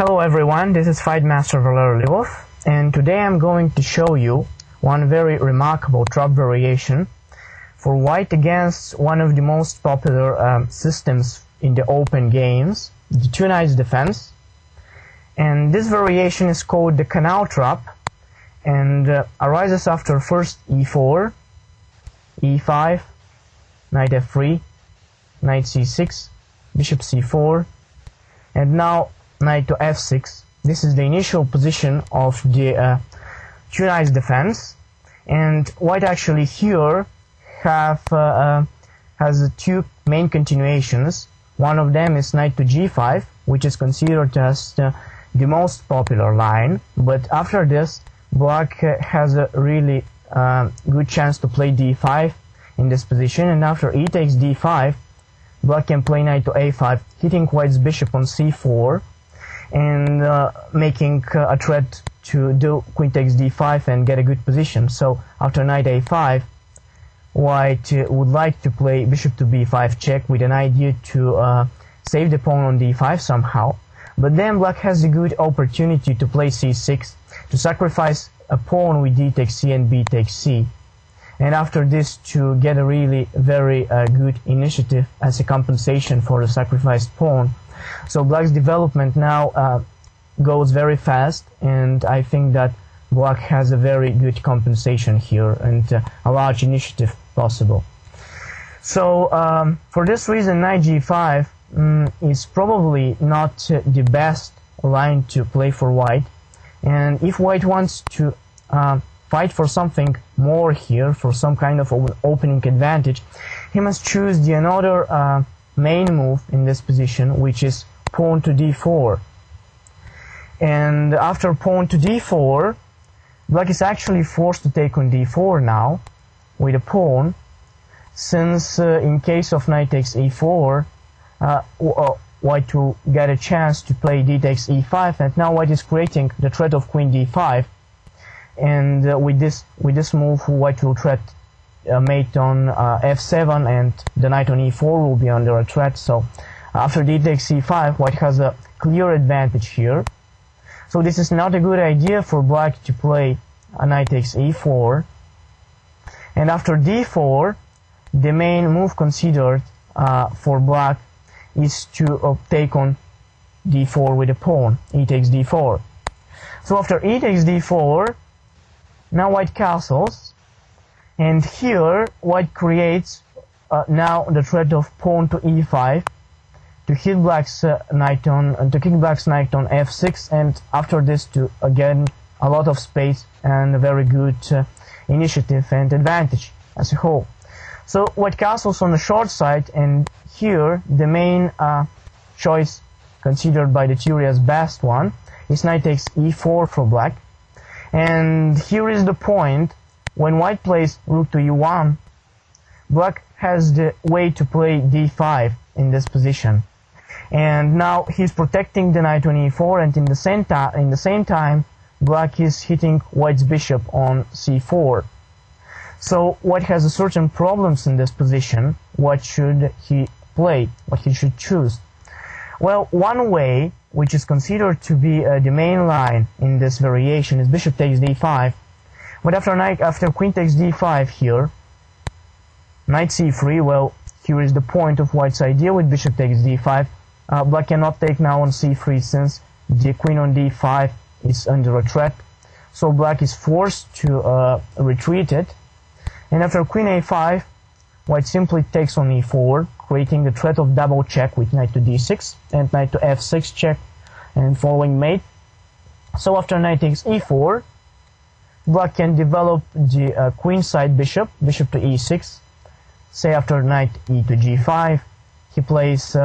Hello everyone, this is Fight Master Valeri Lilov, and today I'm going to show you one very remarkable trap variation for white against one of the most popular systems in the open games, the two knights defense. And this variation is called the canal trap and arises after first e4, e5, knight f3, knight c6, bishop c4, and now knight to f6. This is the initial position of the two knights defense, and white actually here has two main continuations. One of them is knight to g5, which is considered as the most popular line, but after this black has a really good chance to play d5 in this position, and after e takes d5, black can play knight to a5, hitting white's bishop on c4 and making a threat to do queen takes d5 and get a good position. So after knight a5, white would like to play bishop to b5 check with an idea to save the pawn on d5 somehow, but then black has a good opportunity to play c6 to sacrifice a pawn with d takes c and b takes c, and after this to get a really very good initiative as a compensation for the sacrificed pawn. So black's development now goes very fast, and I think that black has a very good compensation here and a large initiative possible. So for this reason, knight g5 is probably not the best line to play for white, and if white wants to fight for something more here, for some kind of opening advantage, he must choose the another main move in this position, which is pawn to d4. And after pawn to d4, black is actually forced to take on d4 now with a pawn, since in case of knight takes e4, white will get a chance to play d takes e5, and now white is creating the threat of queen d5, and with this move white will threat mate on f7, and the knight on e4 will be under a threat. So after d takes c5, white has a clear advantage here. So this is not a good idea for black to play a knight takes e4, and after d4, the main move considered for black is to take on d4 with a pawn, e takes d4. So after e takes d4, now white castles, and here white creates now the threat of pawn to e5 to hit black's knight on f6, and after this to again a lot of space and a very good initiative and advantage as a whole. So white castles on the short side, and here the main choice considered by the theory as best one is knight takes e4 for black. And here is the point: when white plays rook to e1, black has the way to play d5 in this position, and now he's protecting the knight on e4, and in the same time black is hitting white's bishop on c4. So white has a certain problems in this position. What should he play? What he should choose? Well, one way, which is considered to be the main line in this variation, is bishop takes d5. But after queen takes d5 here, knight c3, well, here is the point of white's idea with bishop takes d5. Black cannot take now on c3 since the queen on d5 is under a threat. So black is forced to retreat it. And after queen a5, white simply takes on e4, creating the threat of double check with knight to d6 and knight to f6 check and following mate. So after knight takes e4, black can develop the queenside bishop to e6. Say after knight e to g5, he plays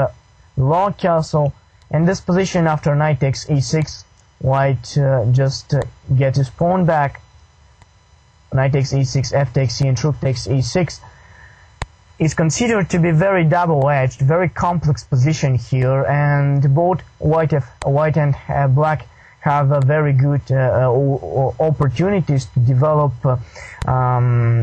long castle, and this position after knight takes e6, white just gets his pawn back. Knight takes e6, f takes c, and rook takes e6 is considered to be very double-edged, very complex position here, and both white and black have a very good opportunities to develop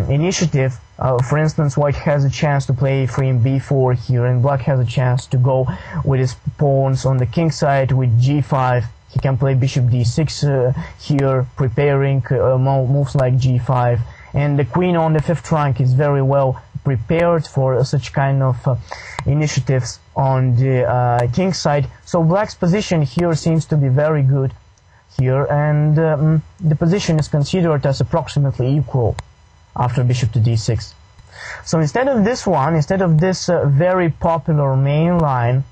initiative. For instance, white has a chance to play free in b4 here, and black has a chance to go with his pawns on the king side with g5, he can play bishop d6 here, preparing moves like g5, and the queen on the 5th rank is very well prepared for such kind of initiatives on the king side. So black's position here seems to be very good here, and the position is considered as approximately equal after bishop to d6. So instead of this very popular main line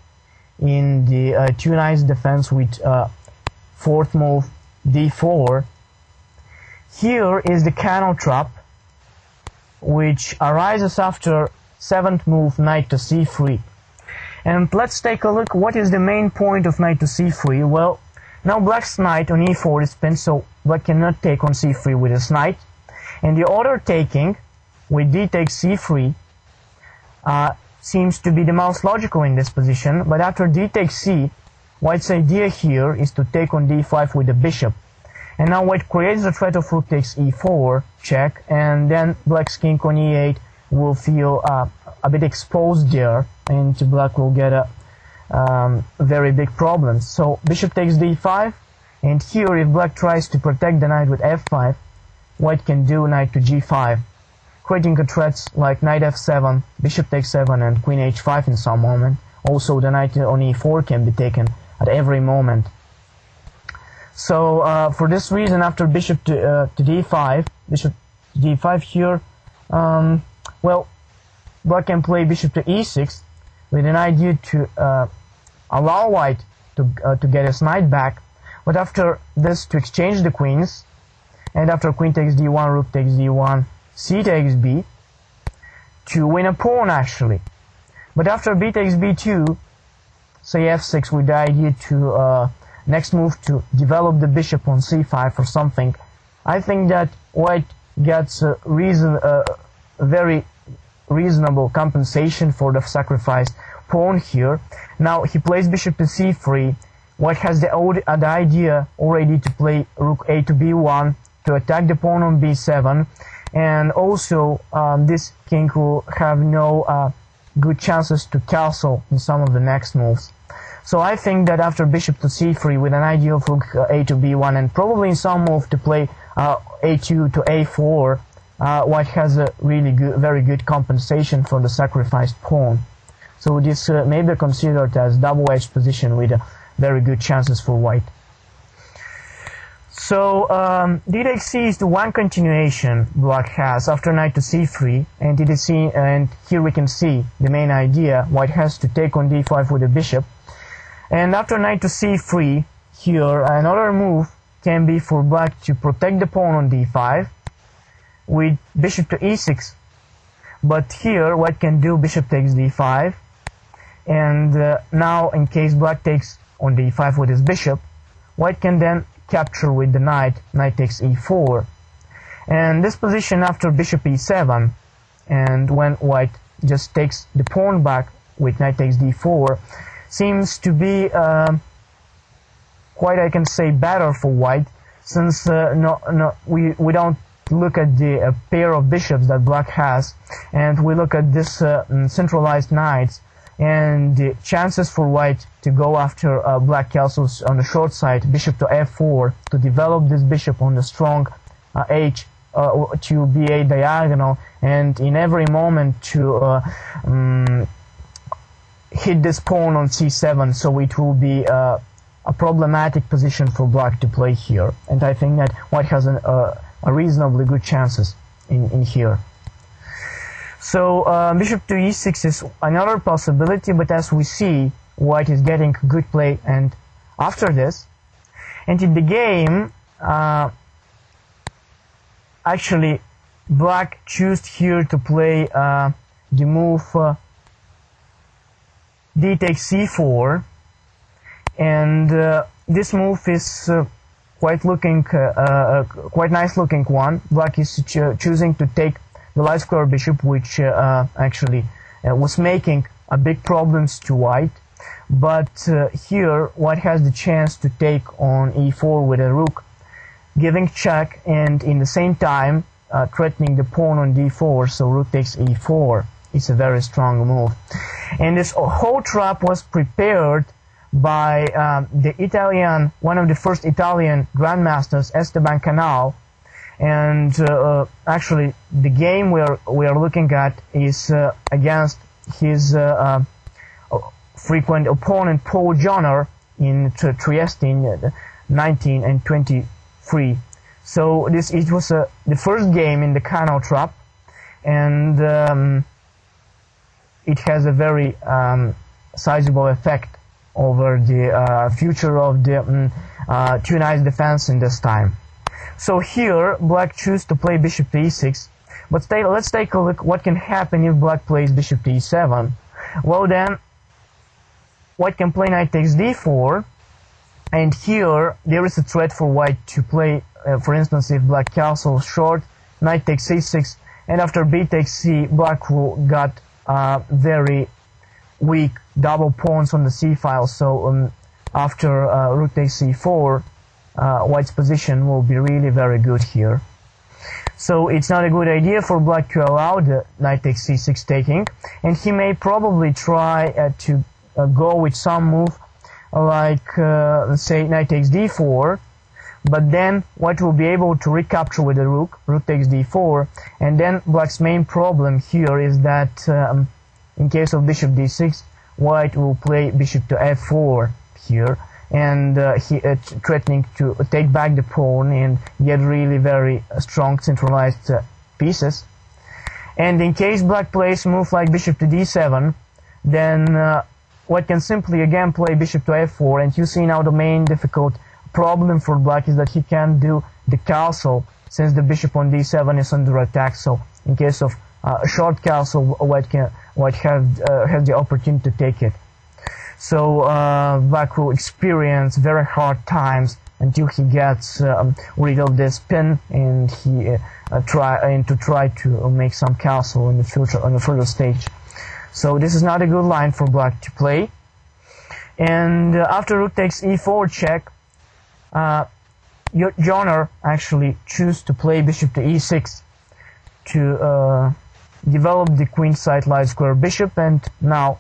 in the two knights defense with 4th move d4, here is the canal trap, which arises after 7th move knight to c3. And let's take a look, what is the main point of knight to c3? Well, now black's knight on e4 is pinned, so black cannot take on c3 with his knight. And the other taking with d takes c3 seems to be the most logical in this position, but after d takes c, white's idea here is to take on d5 with the bishop. And now white creates the threat of rook takes e4, check, and then black's king on e8 will feel a bit exposed there, and black will get a very big problem. So bishop takes d5, and here if black tries to protect the knight with f5, white can do knight to g5, creating a threats like knight f7, bishop takes 7, and queen h5 in some moment. Also the knight on e4 can be taken at every moment. So for this reason, after bishop to d5, bishop to d5 here, well, black can play bishop to e6 with an idea to allow white to get his knight back, but after this to exchange the queens, and after queen takes d1, rook takes d1, c takes b, to win a pawn actually. But after b takes b2, say f6 with the idea to next move to develop the bishop on c5 or something, I think that white gets a very reasonable compensation for the sacrificed pawn here. Now he plays bishop to c3. White has the idea already to play rook a to b1 to attack the pawn on b7, and also this king will have no good chances to castle in some of the next moves. So I think that after bishop to c3 with an idea of rook a to b1 and probably in some move to play a2 to a4, white has a really good, very good compensation for the sacrificed pawn. So this may be considered as double-edged position with very good chances for white. So d takes c is the one continuation black has after knight to c3, and it is seen, and here we can see the main idea. White has to take on d5 with the bishop, and after knight to c3, here another move can be for black to protect the pawn on d5 with bishop to e6. But here white can do bishop takes d5, and now in case black takes on d5 with his bishop, white can then capture with the knight, knight takes e4. And this position after bishop e7, and when white just takes the pawn back with knight takes d4, seems to be quite, I can say, better for white, since we don't look at the pair of bishops that black has, and we look at this centralized knights, and the chances for white to go after black castles on the short side, bishop to f4, to develop this bishop on the strong h to be a diagonal, and in every moment to hit this pawn on c7, so it will be a problematic position for black to play here, and I think that white has a reasonably good chances in here. So bishop to e6 is another possibility, but as we see, white is getting good play and after this, and in the game actually black chose here to play the move d takes c4, and this move is quite nice looking one. Black is choosing to take the light square bishop, which actually was making a big problems to white, but here white has the chance to take on e4 with a rook, giving check, and in the same time threatening the pawn on d4, so rook takes e4. It's a very strong move, and this whole trap was prepared by one of the first Italian grandmasters, Esteban Canal. And actually, the game we are looking at is against his frequent opponent Paul Joner in Trieste in 1923. So it was the first game in the Canal trap, and it has a very sizable effect over the future of the Tunisian defense in this time. So here, black chooses to play bishop to e6, but let's take a look what can happen if black plays bishop to e7. Well then, white can play knight takes d4, and here there is a threat for white to play, for instance, if black castles short, knight takes c6, and after b takes c, black will got very weak double pawns on the c file, so after rook takes c4, white's position will be really very good here. So it's not a good idea for black to allow the knight takes c6 taking, and he may probably try to go with some move like let's say knight takes d4, but then white will be able to recapture with the rook takes d4, and then black's main problem here is that in case of bishop d6, white will play bishop to f4 here, and he threatening to take back the pawn and get really very strong centralized pieces. And in case black plays move like bishop to d7, then white can simply again play bishop to f4, and you see now the main difficult problem for black is that he can't do the castle since the bishop on d7 is under attack. So in case of a short castle, white has the opportunity to take it. So black will experience very hard times until he gets rid of this pin, and he try to make some castle in the future on the further stage. So this is not a good line for black to play. And after rook takes e4 check, Joner actually choose to play bishop to e6 to develop the queenside light square bishop, and now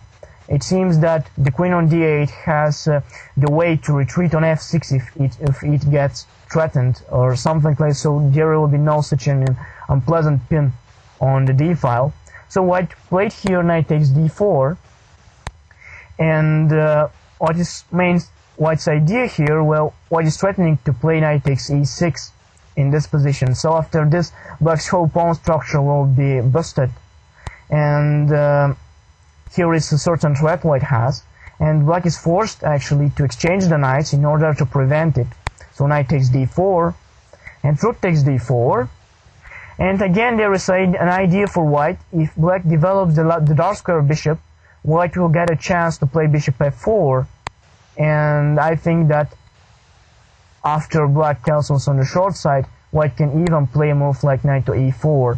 it seems that the queen on d8 has the way to retreat on f6 if it gets threatened or something like so. There will be no such an unpleasant pin on the d file. So white played here knight takes d4, and what is white's idea here? Well, white is threatening to play knight takes e6 in this position. So after this, black's whole pawn structure will be busted, and here is a certain threat white has, and black is forced actually to exchange the knights in order to prevent it. So knight takes d4, and rook takes d4, and again there is an idea for white. If black develops the dark square bishop, white will get a chance to play bishop f4, and I think that after black castles on the short side, white can even play a move like knight to e4,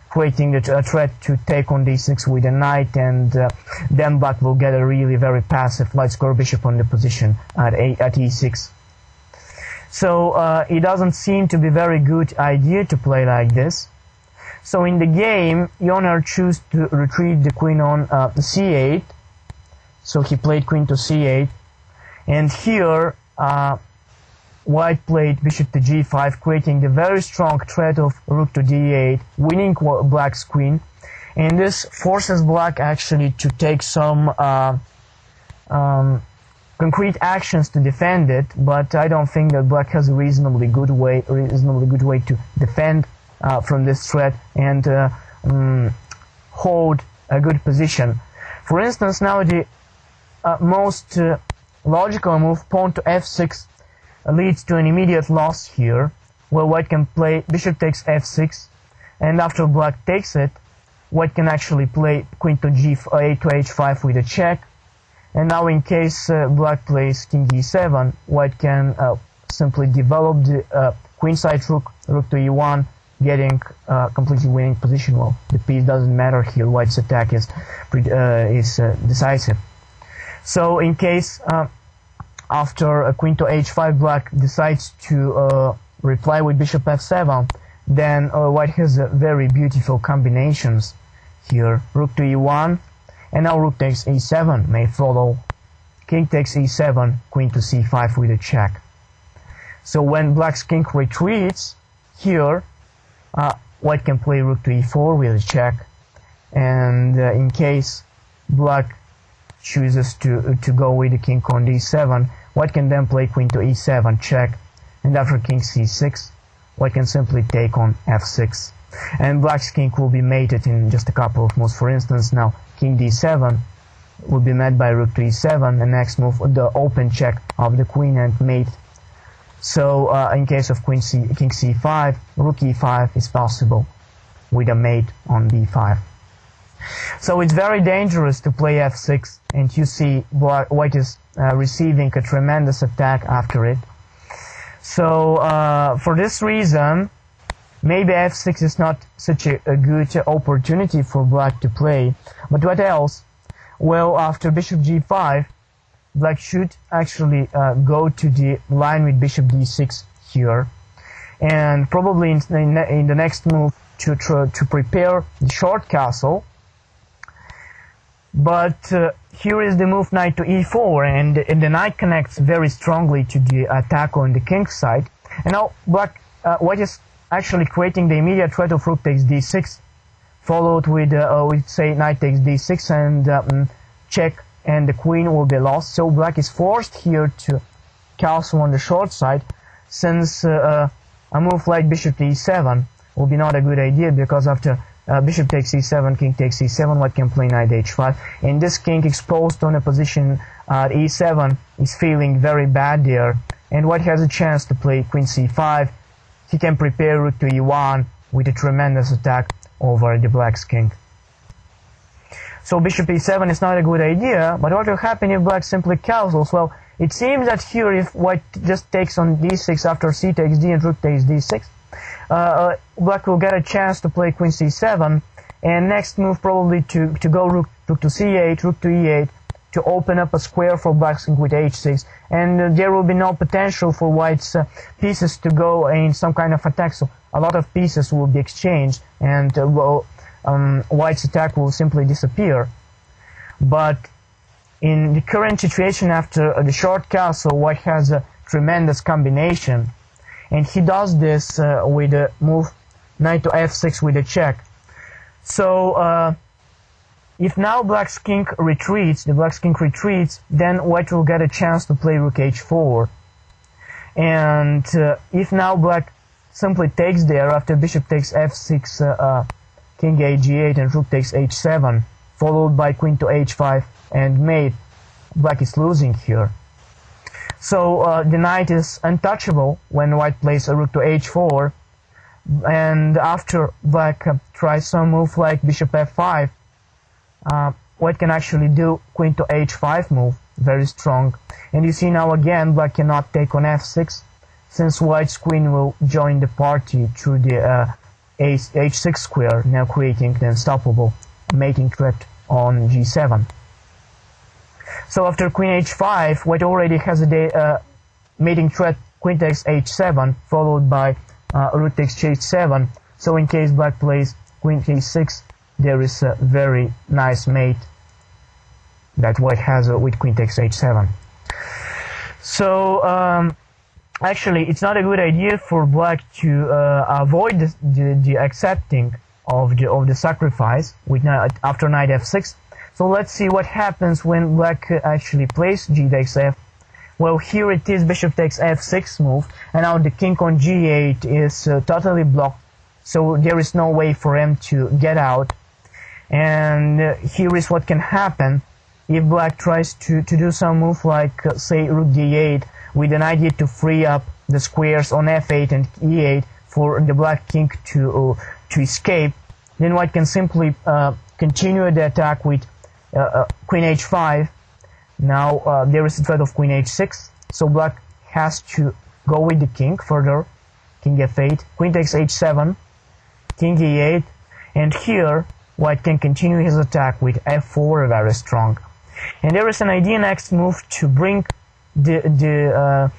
creating a threat to take on d6 with a knight, and then black will get a really very passive light square bishop on the position at e6. So it doesn't seem to be a very good idea to play like this. So in the game, Joner chose to retreat the queen on c8. So he played queen to c8, and here white played bishop to g5, creating the very strong threat of rook to d8, winning black's queen, and this forces black actually to take some concrete actions to defend it. But I don't think that black has a reasonably good way to defend from this threat and hold a good position. For instance, now the most logical move, pawn to f6, leads to an immediate loss here, where white can play bishop takes f6, and after black takes it, white can actually play queen to g8 to h5 with a check. And now in case black plays king e7, white can simply develop the queenside rook to e1, getting completely winning position. Well, the piece doesn't matter here, white's attack is decisive. So in case after a queen to h5, black decides to reply with bishop f7, then white has very beautiful combinations here. Rook to e1, and now rook takes e7 may follow. king takes e7, queen to c5 with a check. So when black's king retreats, here white can play rook to e4 with a check, and in case black chooses to go with the king on d7, white can then play queen to e7, check, and after king c6, white can simply take on f6. And black's king will be mated in just a couple of moves. For instance, now king d7 will be met by rook to e7, and next move the open check of the queen and mate. So in case of king c5, rook e5 is possible with a mate on b5. So it's very dangerous to play f6, and you see white is receiving a tremendous attack after it. So for this reason, maybe f6 is not such a good opportunity for black to play. But what else? Well, after bishop g5, black should actually go to the line with bishop d6 here, and probably in the next move to prepare the short castle. But here is the move knight to e4, and the knight connects very strongly to the attack on the king's side. And now white is actually creating the immediate threat of rook takes d6, followed with say knight takes d6 and check, and the queen will be lost. So black is forced here to castle on the short side, since a move like bishop to e7 will be not a good idea, because after bishop takes e7, king takes e7, white can play knight h5, and this king exposed on a position at e7 is feeling very bad there, and white has a chance to play queen c5. He can prepare rook to e1 with a tremendous attack over the black's king. So bishop e7 is not a good idea, but what will happen if black simply castles? Well, it seems that here if white just takes on d6 after c takes d and rook takes d6, black will get a chance to play queen c7, and next move probably to go rook to c8, rook to e8, to open up a square for black's king with h6, and there will be no potential for white's pieces to go in some kind of attack, so a lot of pieces will be exchanged, and white's attack will simply disappear. But in the current situation after the short castle, white has a tremendous combination, and he does this with a move knight to f6 with a check. So if now black's king retreats, then white will get a chance to play rook h4. And if now black simply takes there after bishop takes f6, king h8 and rook takes h7, followed by queen to h5 and mate, black is losing here. So the knight is untouchable when white plays a rook to h4, and after black tries some move like bishop f5, white can actually do queen to h5 move, very strong. And you see now again black cannot take on f6, since white's queen will join the party through the h6 square, now creating the unstoppable mating threat on g7. So after queen h5, white already has a mating threat queen takes h7, followed by rook takes h7. So in case black plays queen h6, there is a very nice mate that white has with queen takes h7. So actually, it's not a good idea for black to avoid the accepting of the sacrifice with after knight f6. So let's see what happens when black actually plays g takes f. Well, here it is bishop takes f6 move, and now the king on g8 is totally blocked, so there is no way for him to get out. And here is what can happen if black tries to do some move like say rook d8, with an idea to free up the squares on f8 and e8 for the black king to escape. Then white can simply continue the attack with queen h5. Now there is a threat of queen h6, so black has to go with the king further. King f8, queen takes h7, king e8, and here white can continue his attack with f4, very strong. And there is an idea next move to bring the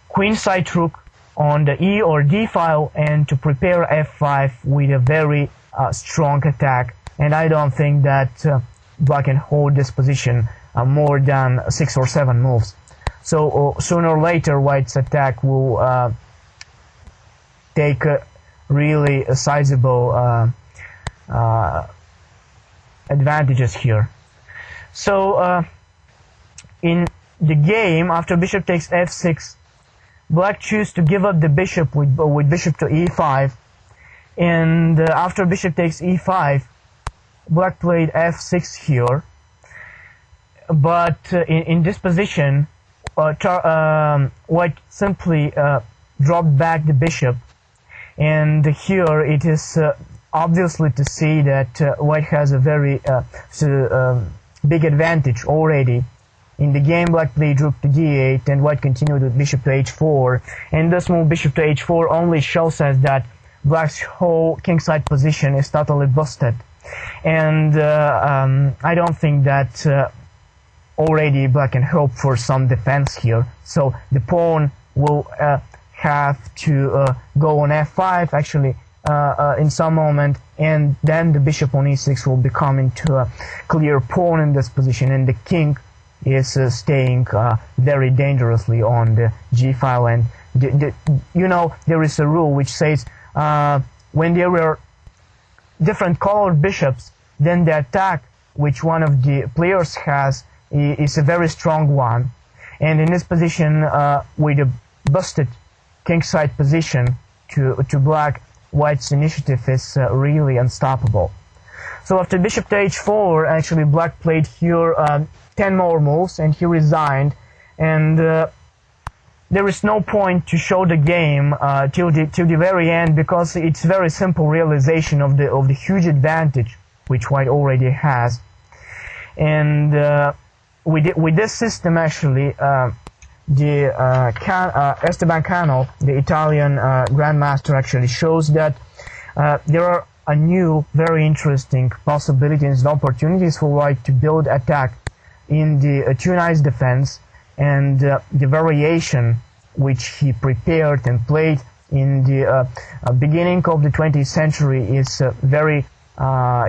queenside rook on the e or d file and to prepare f5 with a very strong attack. And I don't think that black can hold this position more than 6 or 7 moves. So sooner or later white's attack will take really sizable advantages here. So in the game, after bishop takes f6, black chooses to give up the bishop with bishop to e5, and after bishop takes e5, black played f6 here, but in this position white simply dropped back the bishop, and here it is obviously to see that white has a very big advantage already. In the game, black played rook to d8 and white continued with bishop to h4, and this move bishop to h4 only shows us that black's whole kingside position is totally busted, and I don't think that already black can hope for some defense here. So the pawn will have to go on f5 actually in some moment, and then the bishop on e6 will become into a clear pawn in this position, and the king is staying very dangerously on the g file. And you know, there is a rule which says when there were different colored bishops, then the attack which one of the players has is a very strong one, and in this position with a busted kingside position to black, white's initiative is really unstoppable. So after bishop to h4, actually black played here 10 more moves and he resigned, and there is no point to show the game till the very end, because it's very simple realization of the huge advantage which white already has. And with this system actually Esteban Canal, the Italian grandmaster, actually shows that there are a new very interesting possibilities and opportunities for white to build attack in the Tunis defense, and the variation which he prepared and played in the beginning of the 20th century is very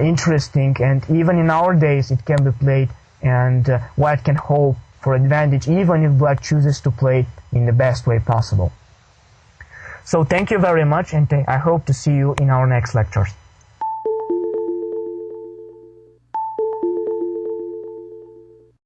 interesting, and even in our days it can be played, and white can hope for advantage even if black chooses to play in the best way possible. So thank you very much, and I hope to see you in our next lectures.